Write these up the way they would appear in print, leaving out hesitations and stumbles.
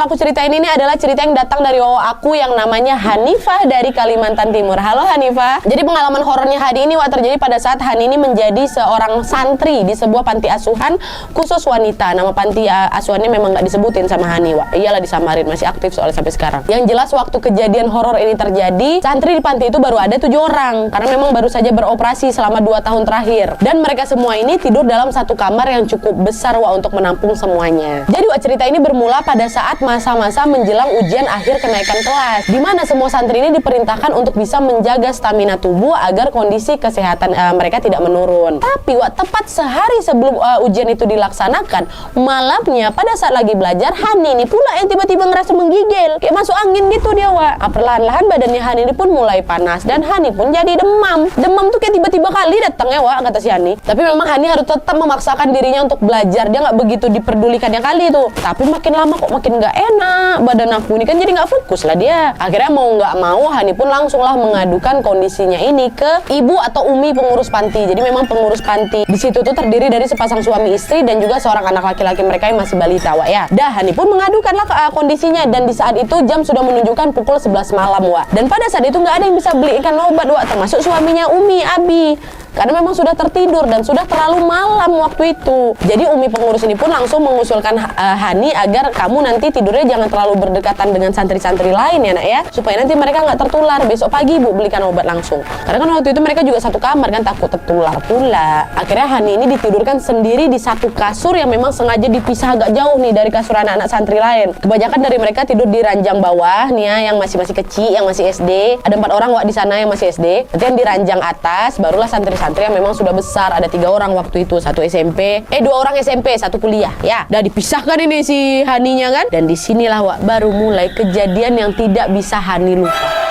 Aku ceritain ini adalah cerita yang datang dari aku yang namanya Hanifah dari Kalimantan Timur. Halo Hanifah. Jadi pengalaman horornya Hani ini terjadi pada saat Hani ini menjadi seorang santri di sebuah panti asuhan khusus wanita. Nama panti asuhannya memang nggak disebutin sama Hani, iyalah disamarin, masih aktif soalnya sampai sekarang. Yang jelas waktu kejadian horor ini terjadi, santri di panti itu baru ada 7 orang karena memang baru saja beroperasi selama 2 tahun terakhir. Dan mereka semua ini tidur dalam satu kamar yang cukup besar untuk menampung semuanya. Jadi cerita ini bermula pada saat masa-masa menjelang ujian akhir kenaikan kelas, di mana semua santri ini diperintahkan untuk bisa menjaga stamina tubuh agar kondisi kesehatan mereka tidak menurun. Tapi tepat sehari sebelum ujian itu dilaksanakan, malamnya pada saat lagi belajar, Hani ini pula yang tiba-tiba ngerasa menggigil, kayak masuk angin gitu dia, perlahan-lahan badannya Hani ini pun mulai panas dan Hani pun jadi demam. Demam tuh kayak tiba-tiba kali datang ya, kata si Hani. Tapi memang Hani harus tetap memaksakan dirinya untuk belajar, dia nggak begitu diperdulikan yang kali itu. Tapi makin lama kok makin nggak enak badan aku ini, kan jadi nggak fokus lah dia. Akhirnya mau nggak mau Hani pun langsung lah mengadukan kondisinya ini ke ibu atau umi pengurus panti. Jadi memang pengurus panti di situ tuh terdiri dari sepasang suami istri dan juga seorang anak laki-laki mereka yang masih balita, Dah Hani pun mengadukan lah kondisinya, dan di saat itu jam sudah menunjukkan pukul 11 malam, Dan pada saat itu nggak ada yang bisa belikan obat, termasuk suaminya Umi, Abi. Karena memang sudah tertidur dan sudah terlalu malam waktu itu. Jadi umi pengurus ini pun langsung mengusulkan Hani agar kamu nanti tidurnya jangan terlalu berdekatan dengan santri-santri lain ya nak ya, supaya nanti mereka nggak tertular. Besok pagi ibu belikan obat langsung. Karena kan waktu itu mereka juga satu kamar kan, takut tertular pula. Akhirnya Hani ini ditidurkan sendiri di satu kasur yang memang sengaja dipisah agak jauh nih dari kasur anak-anak santri lain. Kebanyakan dari mereka tidur di ranjang bawah nih ya, yang masih kecil, yang masih SD. Ada 4 orang di sana yang masih SD. Nanti yang di ranjang atas barulah santri yang memang sudah besar, ada 3 orang waktu itu, 1 SMP, 2 orang SMP, 1 kuliah ya. Udah dipisahkan ini si Haninya kan, dan disinilah baru mulai kejadian yang tidak bisa Hani lupa.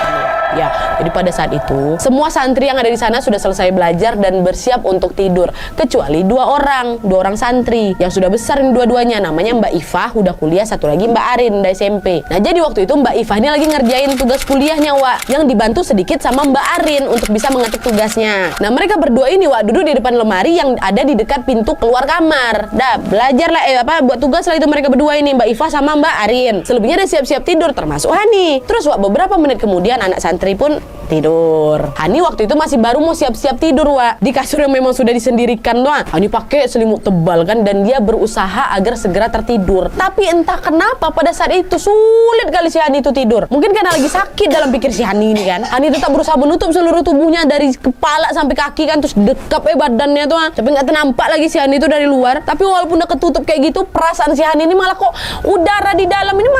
Ya, jadi pada saat itu semua santri yang ada di sana sudah selesai belajar dan bersiap untuk tidur, kecuali 2 orang santri yang sudah besar ini dua-duanya, namanya Mbak Ifah udah kuliah, satu lagi Mbak Arin udah SMP. Nah jadi waktu itu Mbak Ifah ini lagi ngerjain tugas kuliahnya yang dibantu sedikit sama Mbak Arin untuk bisa mengetik tugasnya. Nah mereka berdua ini duduk di depan lemari yang ada di dekat pintu keluar kamar. Dah belajar lah buat tugas lah itu mereka berdua ini, Mbak Ifah sama Mbak Arin. Selebihnya udah siap-siap tidur termasuk Hani. Terus beberapa menit kemudian anak santri pun tidur. Hani waktu itu masih baru mau siap-siap tidur di kasur yang memang sudah disendirikan Hani pakai selimut tebal kan, dan dia berusaha agar segera tertidur. Tapi entah kenapa pada saat itu sulit kali si Hani itu tidur. Mungkin karena lagi sakit dalam pikir si Hani ini kan. Hani tetap berusaha menutup seluruh tubuhnya dari kepala sampai kaki kan, terus dekap badannya sampai nggak ternampak lagi si Hani itu dari luar. Tapi walaupun udah ketutup kayak gitu, perasaan si Hani ini malah kok udara di dalam ini